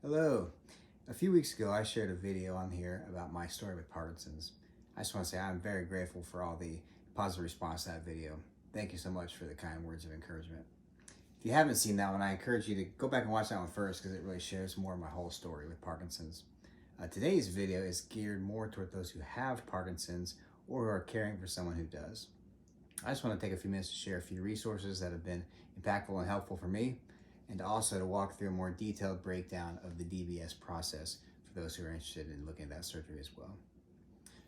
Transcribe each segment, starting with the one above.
Hello. A few weeks ago, I shared a video on here about my story with Parkinson's. I just want to say I'm very grateful for all the positive response to that video. Thank you so much for the kind words of encouragement. If you haven't seen that one, I encourage you to go back and watch that one first because it really shares more of my whole story with Parkinson's. Today's video is geared more toward those who have Parkinson's or who are caring for someone who does. I just want to take a few minutes to share a few resources that have been impactful and helpful for me, and also to walk through a more detailed breakdown of the DBS process for those who are interested in looking at that surgery as well.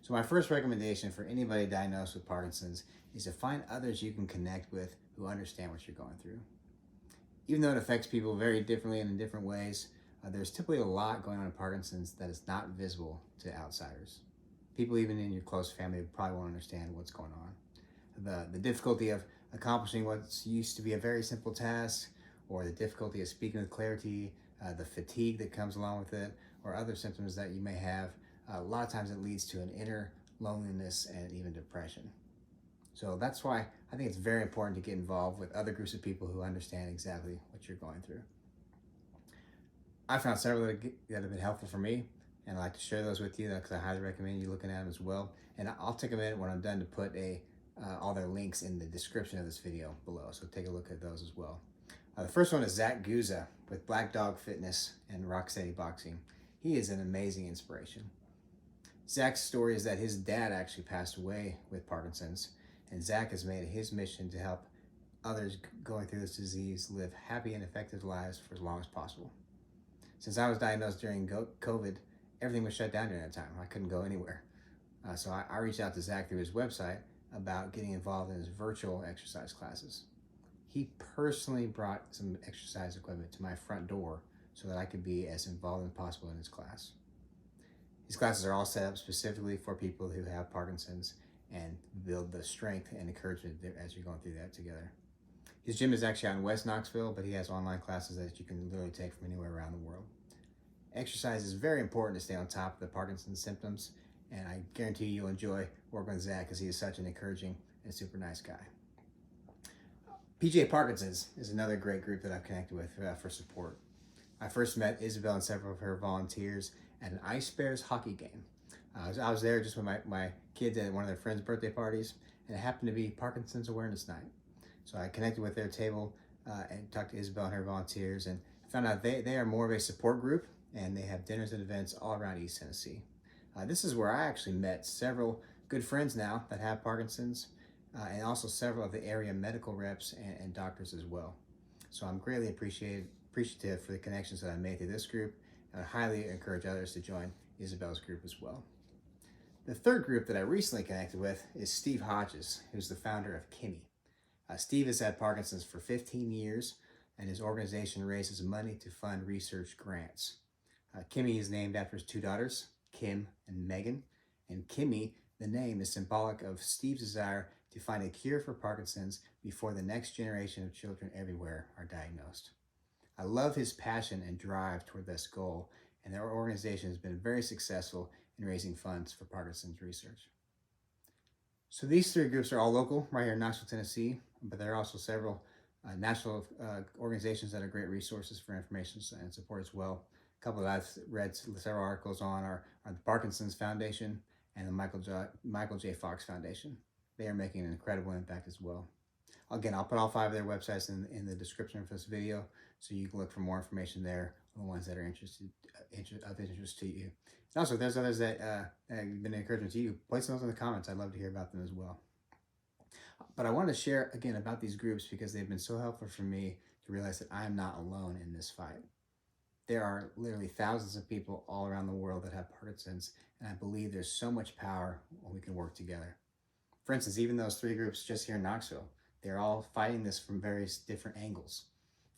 So my first recommendation for anybody diagnosed with Parkinson's is to find others you can connect with who understand what you're going through. Even though it affects people very differently and in different ways, there's typically a lot going on in Parkinson's that is not visible to outsiders. People even in your close family probably won't understand what's going on. The difficulty of accomplishing what's used to be a very simple task, or the difficulty of speaking with clarity, the fatigue that comes along with it, or other symptoms that you may have, a lot of times it leads to an inner loneliness and even depression. So that's why I think it's very important to get involved with other groups of people who understand exactly what you're going through. I found several that have been helpful for me, and I'd like to share those with you because I highly recommend you looking at them as well. And I'll take a minute when I'm done to put all their links in the description of this video below, so take a look at those as well. The first one is Zach Guza with Black Dog Fitness and Rocksteady Boxing. He is an amazing inspiration. Zach's story is that his dad actually passed away with Parkinson's, and Zach has made it his mission to help others going through this disease live happy and effective lives for as long as possible. Since I was diagnosed during COVID, everything was shut down during that time. I couldn't go anywhere. So I reached out to Zach through his website about getting involved in his virtual exercise classes. He personally brought some exercise equipment to my front door so that I could be as involved as possible in his class. His classes are all set up specifically for people who have Parkinson's and build the strength and encouragement as you're going through that together. His gym is actually out in West Knoxville, but he has online classes that you can literally take from anywhere around the world. Exercise is very important to stay on top of the Parkinson's symptoms, and I guarantee you'll enjoy working with Zach because he is such an encouraging and super nice guy. PJ Parkinson's is another great group that I've connected with for support. I first met Isabel and several of her volunteers at an Ice Bears hockey game. I was there just with my kids at one of their friends' birthday parties, and it happened to be Parkinson's Awareness Night. So I connected with their table and talked to Isabel and her volunteers, and found out they are more of a support group, and they have dinners and events all around East Tennessee. This is where I actually met several good friends now that have Parkinson's, and also several of the area medical reps and doctors as well. So I'm greatly appreciative for the connections that I made through this group, and I highly encourage others to join Isabel's group as well. The third group that I recently connected with is Steve Hodges, who's the founder of Kimmy. Steve has had Parkinson's for 15 years, and his organization raises money to fund research grants. Kimmy is named after his two daughters, Kim and Megan, and Kimmy, the name, is symbolic of Steve's desire to find a cure for Parkinson's before the next generation of children everywhere are diagnosed. I love his passion and drive toward this goal, and their organization has been very successful in raising funds for Parkinson's research. So these three groups are all local, right here in Knoxville, Tennessee, but there are also several national organizations that are great resources for information and support as well. A couple that I've read several articles on are the Parkinson's Foundation and the Michael J. Fox Foundation. They are making an incredible impact as well. Again, I'll put all five of their websites in the description of this video, so you can look for more information there on the ones that are of interest to you. And also, if there's others that have been an encouragement to you, place those in the comments. I'd love to hear about them as well. But I want to share again about these groups because they've been so helpful for me to realize that I am not alone in this fight. There are literally thousands of people all around the world that have Parkinson's, and I believe there's so much power when we can work together. For instance, even those three groups just here in Knoxville, they're all fighting this from various different angles.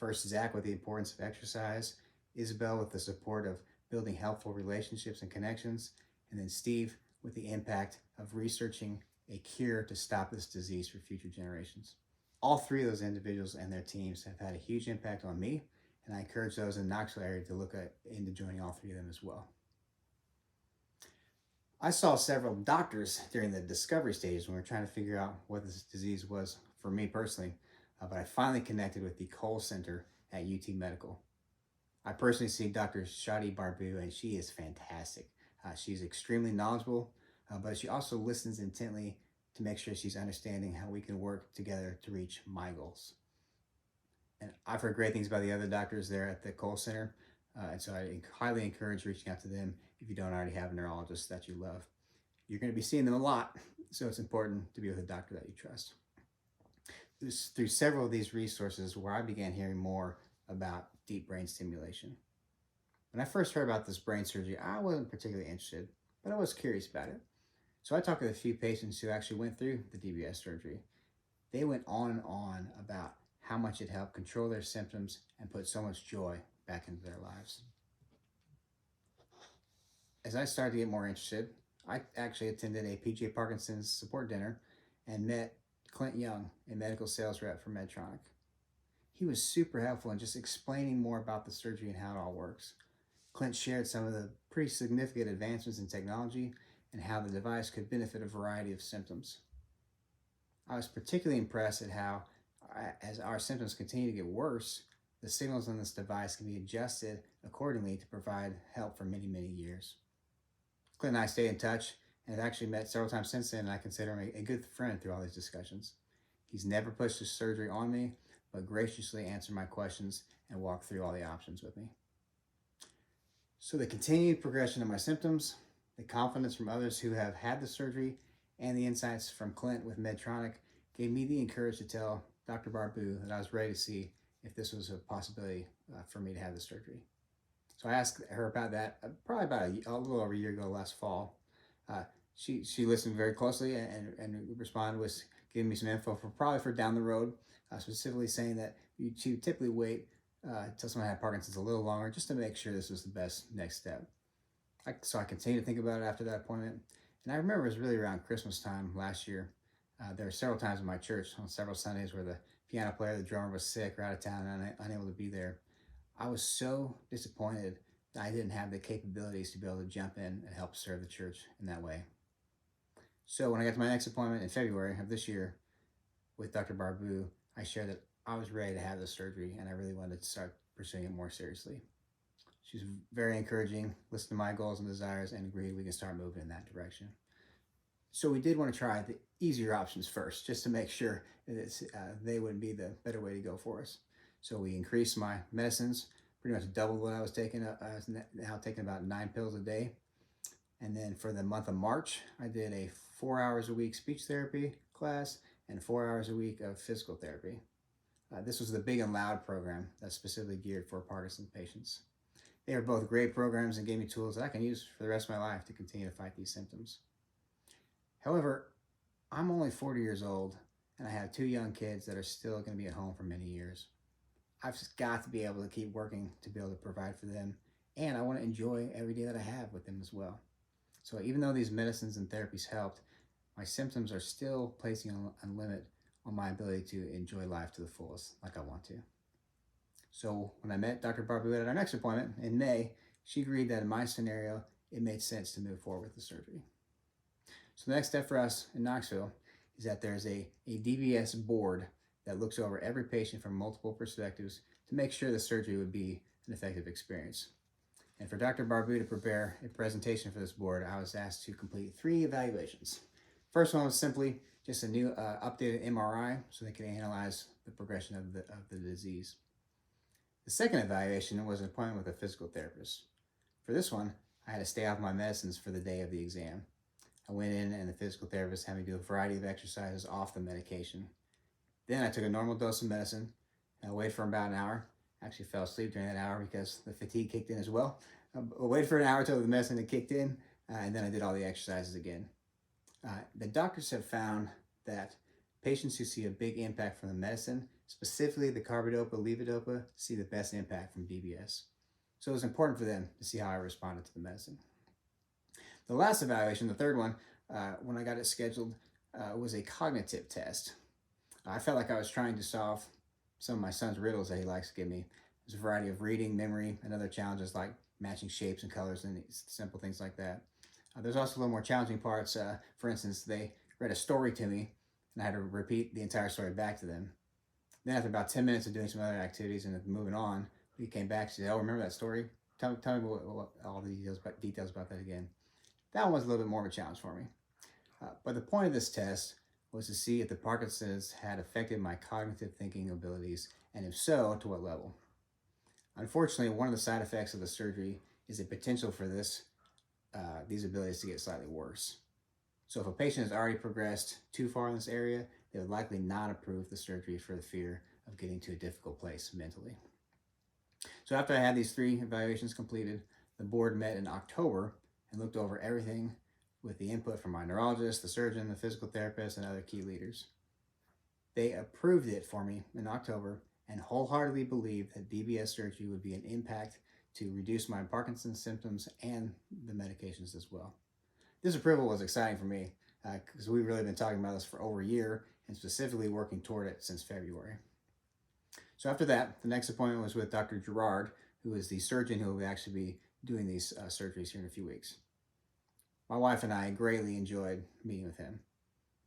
First, Zach with the importance of exercise, Isabel with the support of building helpful relationships and connections, and then Steve with the impact of researching a cure to stop this disease for future generations. All three of those individuals and their teams have had a huge impact on me, and I encourage those in the Knoxville area to look into joining all three of them as well. I saw several doctors during the discovery stage when we were trying to figure out what this disease was for me personally, but I finally connected with the Cole Center at UT Medical. I personally see Dr. Shadi Barbu, and she is fantastic. She's extremely knowledgeable, but she also listens intently to make sure she's understanding how we can work together to reach my goals. And I've heard great things about the other doctors there at the Cole Center, and so I highly encourage reaching out to them if you don't already have a neurologist that you love. You're going to be seeing them a lot, so it's important to be with a doctor that you trust. Through several of these resources where I began hearing more about deep brain stimulation. When I first heard about this brain surgery, I wasn't particularly interested, but I was curious about it. So I talked with a few patients who actually went through the DBS surgery. They went on and on about how much it helped control their symptoms and put so much joy back into their lives. As I started to get more interested, I actually attended a PJ Parkinson's support dinner and met Clint Young, a medical sales rep for Medtronic. He was super helpful in just explaining more about the surgery and how it all works. Clint shared some of the pretty significant advancements in technology and how the device could benefit a variety of symptoms. I was particularly impressed at how, as our symptoms continue to get worse, the signals on this device can be adjusted accordingly to provide help for many, many years. Clint and I stay in touch and have actually met several times since then, and I consider him a good friend through all these discussions. He's never pushed his surgery on me, but graciously answered my questions and walked through all the options with me. So the continued progression of my symptoms, the confidence from others who have had the surgery, and the insights from Clint with Medtronic gave me the encouragement to tell Dr. Barbu that I was ready to see if this was a possibility for me to have the surgery. So I asked her about that probably about a little over a year ago last fall. She listened very closely and responded with giving me some info for down the road, specifically saying that you typically wait until someone had Parkinson's a little longer just to make sure this was the best next step. So I continued to think about it after that appointment. And I remember it was really around Christmas time last year. There were several times in my church on several Sundays where the piano player, the drummer was sick or out of town and unable to be there. I was so disappointed that I didn't have the capabilities to be able to jump in and help serve the church in that way. So when I got to my next appointment in February of this year with Dr. Barbu, I shared that I was ready to have the surgery and I really wanted to start pursuing it more seriously. She was very encouraging, listened to my goals and desires, and agreed we can start moving in that direction. So we did want to try the easier options first, just to make sure that they would be the better way to go for us. So we increased my medicines, pretty much doubled what I was taking. I was now taking about 9 pills a day. And then for the month of March, I did a 4 hours a week speech therapy class and 4 hours a week of physical therapy. This was the Big and Loud program that's specifically geared for Parkinson's patients. They are both great programs and gave me tools that I can use for the rest of my life to continue to fight these symptoms. However, I'm only 40 years old and I have 2 young kids that are still going to be at home for many years. I've just got to be able to keep working to be able to provide for them, and I want to enjoy every day that I have with them as well. So even though these medicines and therapies helped, my symptoms are still placing a limit on my ability to enjoy life to the fullest like I want to. So when I met Dr. Barbu at our next appointment in May, she agreed that in my scenario, it made sense to move forward with the surgery. So the next step for us in Knoxville is that there's a DBS board that looks over every patient from multiple perspectives to make sure the surgery would be an effective experience. And for Dr. Barbu to prepare a presentation for this board, I was asked to complete 3 evaluations. First one was simply just a new updated MRI so they could analyze the progression of the disease. The second evaluation was an appointment with a physical therapist. For this one, I had to stay off my medicines for the day of the exam. I went in and the physical therapist had me do a variety of exercises off the medication. Then I took a normal dose of medicine and I waited for about an hour. I actually fell asleep during that hour because the fatigue kicked in as well. I waited for an hour till the medicine had kicked in, and then I did all the exercises again. The doctors have found that patients who see a big impact from the medicine, specifically the carbidopa-levodopa, see the best impact from DBS. So it was important for them to see how I responded to the medicine. The last evaluation, the third one, when I got it scheduled, was a cognitive test. I felt like I was trying to solve some of my son's riddles that he likes to give me. There's a variety of reading, memory, and other challenges like matching shapes and colors and simple things like that. There's also a little more challenging parts. For instance, they read a story to me and I had to repeat the entire story back to them. Then after about 10 minutes of doing some other activities and moving on, He came back, she said, "Oh, remember that story? Tell me what all the details about that again." That one was a little bit more of a challenge for me. But the point of this test was to see if the Parkinson's had affected my cognitive thinking abilities, and if so, to what level. Unfortunately, one of the side effects of the surgery is the potential for these abilities to get slightly worse. So if a patient has already progressed too far in this area, they would likely not approve the surgery for the fear of getting to a difficult place mentally. So after I had these 3 evaluations completed, the board met in October and looked over everything with the input from my neurologist, the surgeon, the physical therapist, and other key leaders. They approved it for me in October and wholeheartedly believed that DBS surgery would be an impact to reduce my Parkinson's symptoms and the medications as well. This approval was exciting for me because we've really been talking about this for over a year and specifically working toward it since February. So after that, the next appointment was with Dr. Gerard, who is the surgeon who will actually be doing these surgeries here in a few weeks. My wife and I greatly enjoyed meeting with him.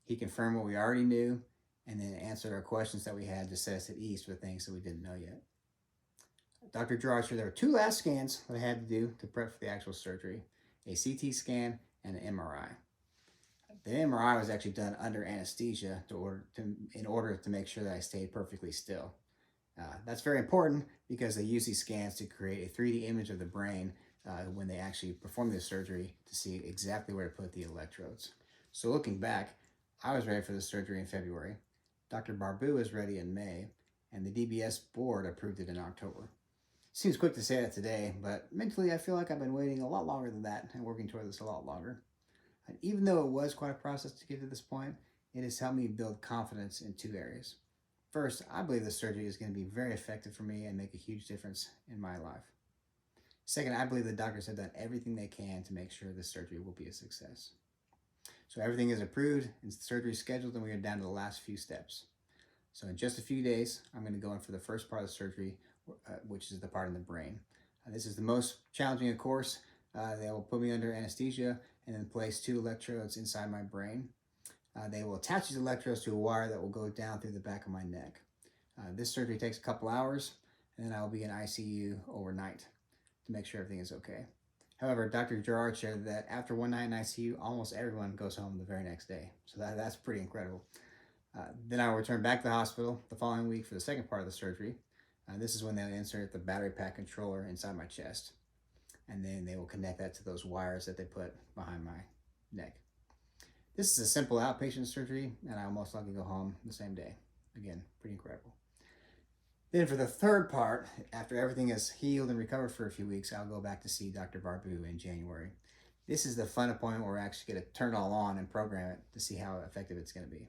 He confirmed what we already knew and then answered our questions that we had to set us at ease for things that we didn't know yet. Dr. Gerard said there were 2 last scans that I had to do to prep for the actual surgery, a CT scan and an MRI. The MRI was actually done under anesthesia in order to make sure that I stayed perfectly still. That's very important because they use these scans to create a 3D image of the brain when they actually perform this surgery to see exactly where to put the electrodes. So looking back, I was ready for the surgery in February. Dr. Barbu is ready in May, and the DBS board approved it in October. Seems quick to say that today, but mentally I feel like I've been waiting a lot longer than that and working toward this a lot longer. And even though it was quite a process to get to this point, it has helped me build confidence in 2 areas. First, I believe this surgery is going to be very effective for me and make a huge difference in my life. Second, I believe the doctors have done everything they can to make sure this surgery will be a success. So everything is approved and the surgery is scheduled, and we are down to the last few steps. So in just a few days, I'm going to go in for the first part of the surgery, which is the part in the brain. This is the most challenging, of course. They will put me under anesthesia and then place 2 electrodes inside my brain. They will attach these electrodes to a wire that will go down through the back of my neck. This surgery takes a couple hours, and then I will be in ICU overnight to make sure everything is okay. However, Dr. Gerard shared that after one night in ICU, almost everyone goes home the very next day. So that's pretty incredible. Then I will return back to the hospital the following week for the second part of the surgery. This is when they'll insert the battery pack controller inside my chest. And then they will connect that to those wires that they put behind my neck. This is a simple outpatient surgery, and I'll most likely go home the same day. Again, pretty incredible. Then for the third part, after everything is healed and recovered for a few weeks, I'll go back to see Dr. Barbu in January. This is the fun appointment where we're actually going to turn it all on and program it to see how effective it's going to be.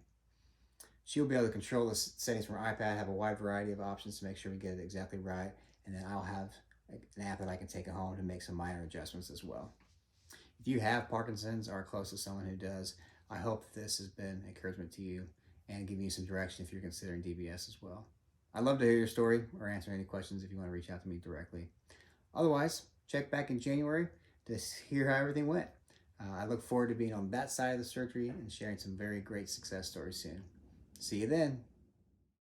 She'll be able to control the settings from her iPad, have a wide variety of options to make sure we get it exactly right, and then I'll have an app that I can take at home to make some minor adjustments as well. If you have Parkinson's or are close to someone who does, I hope this has been encouragement to you and giving you some direction if you're considering DBS as well. I'd love to hear your story or answer any questions if you want to reach out to me directly. Otherwise, check back in January to hear how everything went. I look forward to being on that side of the surgery and sharing some very great success stories soon. See you then.